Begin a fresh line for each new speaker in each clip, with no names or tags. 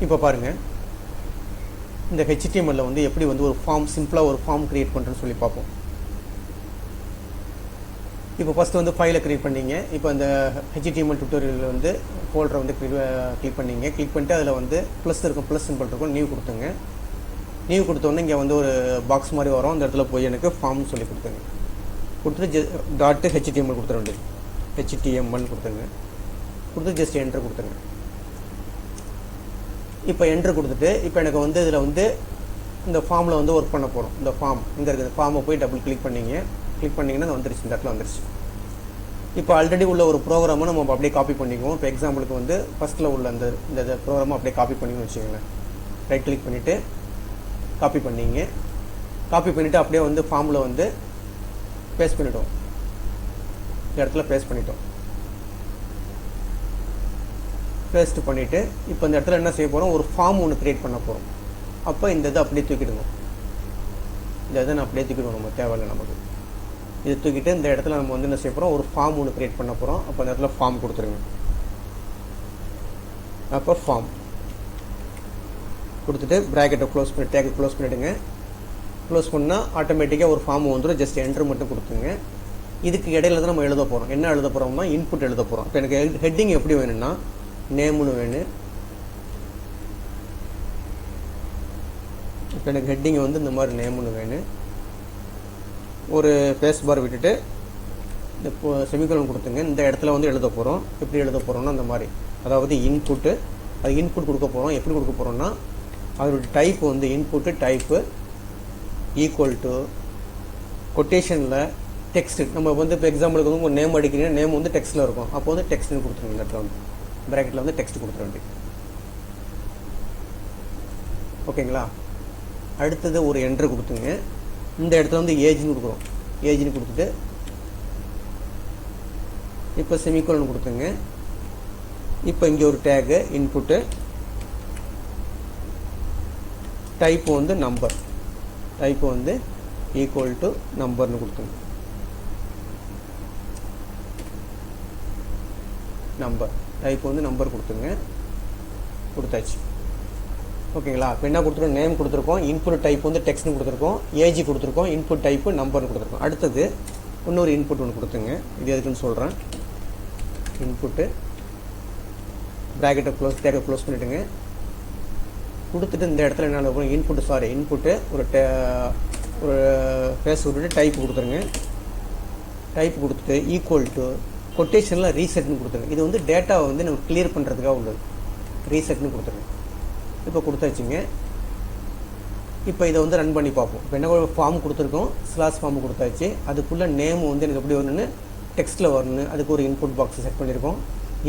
இப்போ பாருங்கள், இந்த HTML வந்து எப்படி வந்து ஒரு ஃபார்ம் சிம்பிளாக ஒரு ஃபார்ம் க்ரியேட் பண்ணுறேன்னு சொல்லி பார்ப்போம். இப்போ ஃபஸ்ட்டு வந்து ஃபைலை க்ரியேட் பண்ணிங்க. இப்போ இந்த HTML டியூட்டோரியல் வந்து ஃபோல்டரை வந்து கிளிக் பண்ணிங்க. கிளிக் பண்ணிட்டு அதில் வந்து ப்ளஸ் இருக்கும், ப்ளஸ் சிம்பிள் இருக்கும், நியூ கொடுத்துங்க. நியூ கொடுத்தோன்னே இங்கே வந்து ஒரு பாக்ஸ் மாதிரி வரும். அந்த இடத்துல போய் எனக்கு ஃபார்ம்னு சொல்லி கொடுத்துங்க. கொடுத்துட்டு .html கொடுத்துட வேண்டியது, HTML கொடுத்துருங்க. கொடுத்து ஜஸ்ட் என்ட்ரு கொடுத்துருங்க. இப்போ என்ட்ரு கொடுத்துட்டு இப்போ எனக்கு வந்து இதில் வந்து இந்த ஃபார்மில் வந்து ஒர்க் பண்ண போகிறோம். இந்த ஃபார்ம் இங்கே இருக்குது. ஃபார்மை போய் டபுள் கிளிக் பண்ணிங்க. கிளிக் பண்ணிங்கன்னா வந்துருச்சு, இந்த இடத்துல வந்துருச்சு. இப்போ ஆல்ரெடி உள்ள ஒரு ப்ரோக்ராமை நம்ம அப்படியே காப்பி பண்ணிக்குவோம். இப்போ எக்ஸாம்பிளுக்கு வந்து ஃபஸ்ட்டில் உள்ள இந்த ப்ரோக்ராமை அப்படியே காப்பி பண்ணி வச்சுக்கோங்களேன். ரைட் கிளிக் பண்ணிவிட்டு காப்பி பண்ணிங்க. காப்பி பண்ணிவிட்டு அப்படியே வந்து ஃபார்மில் வந்து பேஸ்ட் பண்ணிட்டோம். இந்த இடத்துல பேஸ்ட் பண்ணிட்டோம். பேஸ்ட் பண்ணிவிட்டு இப்போ இந்த இடத்துல என்ன செய்ய போகிறோம், ஒரு ஃபார்ம் ஒன்று க்ரியேட் பண்ண போகிறோம். அப்போ இந்த இதை அப்படியே தூக்கிடுங்க. இந்த இதை நான் அப்படியே தூக்கிடுவோம், நம்ம தேவையில்லை நமக்கு. இதை தூக்கிட்டு இந்த இடத்துல நம்ம வந்து என்ன செய்ய போகிறோம், ஒரு ஃபார்ம் ஒன்று க்ரியேட் பண்ண போகிறோம். அப்போ அந்த இடத்துல ஃபார்ம் கொடுத்துருங்க. அப்போ ஃபார்ம் கொடுத்துட்டு ப்ராக்கெட்டை க்ளோஸ் பண்ணி டேக்கை க்ளோஸ் பண்ணிவிடுங்க. க்ளோஸ் பண்ணால் ஆட்டோமேட்டிக்காக ஒரு ஃபார்ம் வந்துடும். ஜஸ்ட் என்ட்ரு மட்டும் கொடுத்துங்க. இதுக்கு இடையில தான் நம்ம எழுத போகிறோம். என்ன எழுத போகிறோம்னா இன்புட் எழுத போகிறோம். இப்போ எனக்கு ஹெட்டிங் எப்படி வேணும்னா நேம்னு வேணும். இப்போ எனக்கு ஹெட்டிங் வந்து இந்த மாதிரி நேம்னு வேணும். ஒரு ஸ்பேஸ் பார் விட்டுட்டு இந்த செமிகோலன் கொடுத்துங்க. இந்த இடத்துல வந்து எழுத போகிறோம். எப்படி எழுத போகிறோம்னா அந்த மாதிரி, அதாவது இன்புட்டு, அது இன்புட் கொடுக்க போகிறோம். எப்படி கொடுக்க போகிறோம்னா அதோடைய டைப் வந்து இன்புட்டு டைப்பு ஈக்குவல் டு கொட்டேஷனில் டெக்ஸ்ட். நம்ம வந்து இப்போ எக்ஸாம்பிளுக்கு வந்து ஒரு நேம் அடிக்கிறீங்கன்னா நேம் வந்து டெக்ஸ்ட்டில் இருக்கும். அப்போ வந்து டெக்ஸ்ட்னு கொடுத்துருங்க. இந்த இடத்துல வந்து ப்ராக்கெட்டில் வந்து டெக்ஸ்ட் கொடுத்துட வேண்டியது. ஓகேங்களா? அடுத்தது ஒரு என்ட்ரு கொடுத்துங்க. இந்த இடத்துல வந்து ஏஜ்னு கொடுக்குறோம். ஏஜ்னு கொடுத்துட்டு இப்போ செமிகோலன் கொடுத்துங்க. இப்போ இங்கே ஒரு டேகு இன்புட்டு, டைப்பு வந்து நம்பர், டைப்பு வந்து ஈக்குவல் டு நம்பர்னு கொடுத்துங்க. நம்பர் டைப் வந்து நம்பர் கொடுத்துங்க. கொடுத்தாச்சு. ஓகேங்களா? இப்போ என்ன கொடுத்துருக்கோம், நேம் கொடுத்துருக்கோம், இன்புட் டைப் வந்து டெக்ஸ்ட்னு கொடுத்துருக்கோம், ஏஜி கொடுத்துருக்கோம், இன்புட் டைப்பு நம்பர்னு கொடுத்துருக்கோம். அடுத்தது இன்னொரு இன்புட் ஒன்று கொடுத்துங்க. இது எதுக்குன்னு சொல்கிறேன். இன்புட்டு ப்ராக்கெட்டை க்ளோஸ் டேக்கை க்ளோஸ் பண்ணிவிடுங்க. கொடுத்துட்டு இந்த இடத்துல என்ன இருக்கும், இன்புட்டு ஒரு ஃபேஸ் விட்டுட்டு டைப் கொடுத்துருங்க. டைப் கொடுத்துட்டு ஈக்குவல் டு கொட்டேஷனில் ரீசெட்னு கொடுத்துருங்க. இது வந்து டேட்டாவை வந்து நம்ம கிளியர் பண்ணுறதுக்காக உள்ளது. ரீசெட்னு கொடுத்துருங்க. இப்போ கொடுத்தாச்சுங்க. இப்போ இதை வந்து ரன் பண்ணி பார்ப்போம். இப்போ என்ன ஃபார்ம் கொடுத்துருக்கோம், ஸ்லாஷ் ஃபார்ம் கொடுத்தாச்சு. அதுக்குள்ளே நேம் வந்து எனக்கு எப்படி வரணும்னு டெக்ஸ்ட்டில் வரணும்னு அதுக்கு ஒரு இன்புட் பாக்ஸ் செட் பண்ணியிருக்கோம்.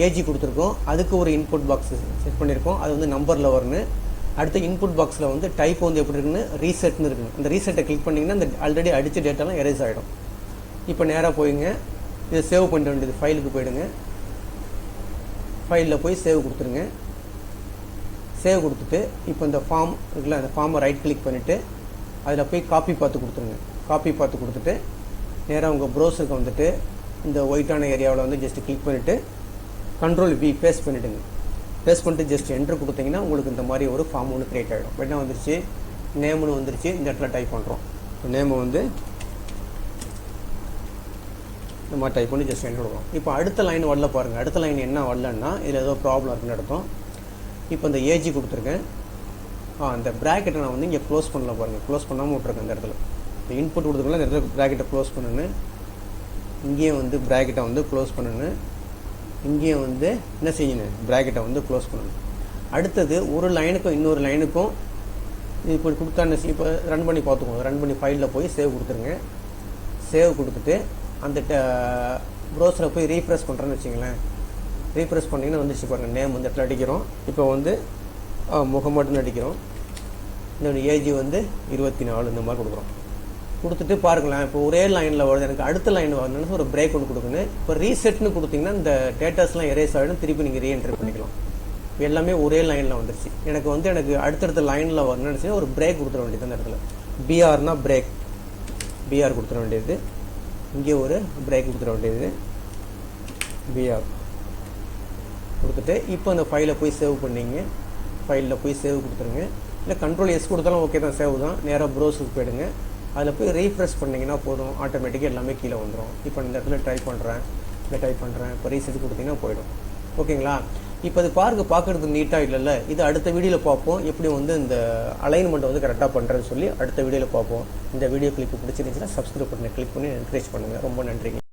ஏஜி கொடுத்துருக்கோம், அதுக்கு ஒரு இன்புட் பாக்ஸ் செட் பண்ணியிருக்கோம். அது வந்து நம்பரில் வரணும். அடுத்த இன்புட் பாக்ஸில் வந்து டைப் வந்து எப்படி இருக்குன்னு ரீசெட்னு இருக்குங்க. அந்த ரீசெட்டை கிளிக் பண்ணிங்கன்னா இந்த ஆல்ரெடி அடித்த டேட்டாலாம் எரேஸ் ஆகிடும். இப்போ நேராக போயிங்க, இதை சேவ் பண்ணிட வேண்டியது. ஃபைலுக்கு போயிடுங்க. ஃபைலில் போய் சேவ் கொடுத்துருங்க. சேவ் கொடுத்துட்டு இப்போ இந்த ஃபார்ம் இருக்குல்ல, அந்த ஃபார்மை ரைட் கிளிக் பண்ணிவிட்டு அதில் போய் காப்பி பார்த்து கொடுத்துருங்க. காப்பி பார்த்து கொடுத்துட்டு நேராக உங்கள் ப்ரௌசருக்கு வந்துட்டு இந்த ஒயிட்டான ஏரியாவில் வந்து ஜஸ்ட் கிளிக் பண்ணிவிட்டு Ctrl+V பேஸ்ட் பண்ணிவிடுங்க. பேஸ்ட் பண்ணிட்டு ஜஸ்ட் என்ட்ரு கொடுத்தீங்கன்னா உங்களுக்கு இந்த மாதிரி ஒரு ஃபார்ம் ஒன்று க்ரியேட் ஆகிடும். இப்போ என்ன வந்துருச்சு, நேம்னு வந்துருச்சு. இந்த இடத்துல டைப் பண்ணுறோம். நேமை வந்து இந்த மாதிரி டைப் பண்ணி ஜஸ்ட் என்ட்ரு கொடுக்கும். இப்போ அடுத்த லைன் வரல பாருங்கள். அடுத்த லைன் என்ன வரலன்னா இதில் ஏதோ ப்ராப்ளம் இருக்குன்னு அர்த்தம். இப்போ இந்த ஏஜி கொடுத்துருக்கேன். அந்த ப்ராக்கெட்டை நான் வந்து இங்கே க்ளோஸ் பண்ணல பாருங்கள். க்ளோஸ் பண்ணாமல் விட்ருக்கேன். இந்த இடத்துல இந்த இன்புட் கொடுத்துருக்கல, இந்த இடத்துல ப்ராக்கெட்டை க்ளோஸ் பண்ணணும். இங்கேயும் வந்து ப்ராக்கெட்டை வந்து க்ளோஸ் பண்ணணும். இங்கேயும் வந்து என்ன செய்யணும், ப்ராக்கெட்டை வந்து க்ளோஸ் பண்ணணும். அடுத்தது ஒரு லைனுக்கும் இன்னொரு லைனுக்கும் இது இப்போ கொடுத்தா என்ன செய்யும், இப்போ ரன் பண்ணி பார்த்துக்கோங்க. ரன் பண்ணி ஃபைலில் போய் சேவ் கொடுத்துருங்க. சேவ் கொடுத்துட்டு அந்த ப்ரௌசரை போய் ரீஃப்ரெஷ் பண்ணுறேன்னு வச்சிங்களேன். ரீஃப்ரெஷ் பண்ணிங்கன்னா வந்துச்சு பாருங்கள். நேம் வந்து இடத்துல அடிக்கிறோம். இப்போ வந்து முகமட்டுன்னு அடிக்கிறோம். இன்னொரு ஏஜி வந்து 24 இந்த மாதிரி கொடுக்குறோம். கொடுத்துட்டு பாருங்களேன், இப்போ ஒரே லைனில் வருது. எனக்கு அடுத்த லைன் வரணும்னு ஒரு பிரேக் ஒன்று கொடுக்கணும். இப்போ ரீசெட்னு கொடுத்தீங்கன்னா இந்த டேட்டாஸ்லாம் எரேஸ் ஆகிடும். திருப்பி நீங்கள் ரீஎன்ட்ரி பண்ணிக்கலாம். எல்லாமே ஒரே லைனில் வந்துருச்சு. எனக்கு அடுத்தடுத்த லைனில் வரணும்னு ஒரு பிரேக் கொடுத்துட வேண்டியது. அந்த இடத்துல பிஆர்னா பிரேக், பிஆர் கொடுத்துட வேண்டியது. இங்கே ஒரு பிரேக் கொடுத்துட வேண்டியது, பிஆர் கொடுத்துட்டு இப்போ அந்த ஃபைலை போய் சேவ் பண்ணிங்க. ஃபைலில் போய் சேவ் கொடுத்துருங்க. இல்லை கண்ட்ரோல் எஸ் கொடுத்தாலும் ஓகே தான், சேவ் தான். நேராக ப்ரௌசருக்கு போயிடுங்க. அதில் போய் ரீஃப்ரெஷ் பண்ணிங்கன்னா போதும், ஆட்டோமேட்டிக்காக எல்லாமே கீழே வந்துடும். இப்போ இந்த இடத்துல டைப் பண்ணுறேன், இப்போ ரீசெட் கொடுத்தீங்கன்னா போயிடும். ஓகேங்களா? இப்போ அது பார்க்குறதுக்கு நீட்டாக இல்லைல்ல, இது அடுத்த வீடியோவில் பார்ப்போம். எப்படி வந்து இந்த அலைன்மெண்ட்டை வந்து கரெக்டாக பண்ணுறேன்னு சொல்லி அடுத்த வீடியோவில் பார்ப்போம். இந்த வீடியோ கிளிப்பு பிடிச்சிருந்துச்சுன்னா சப்ஸ்கிரைப் பண்ணி கிளிக் பண்ணி என்கரேஜ் பண்ணுங்கள். ரொம்ப நன்றிங்க.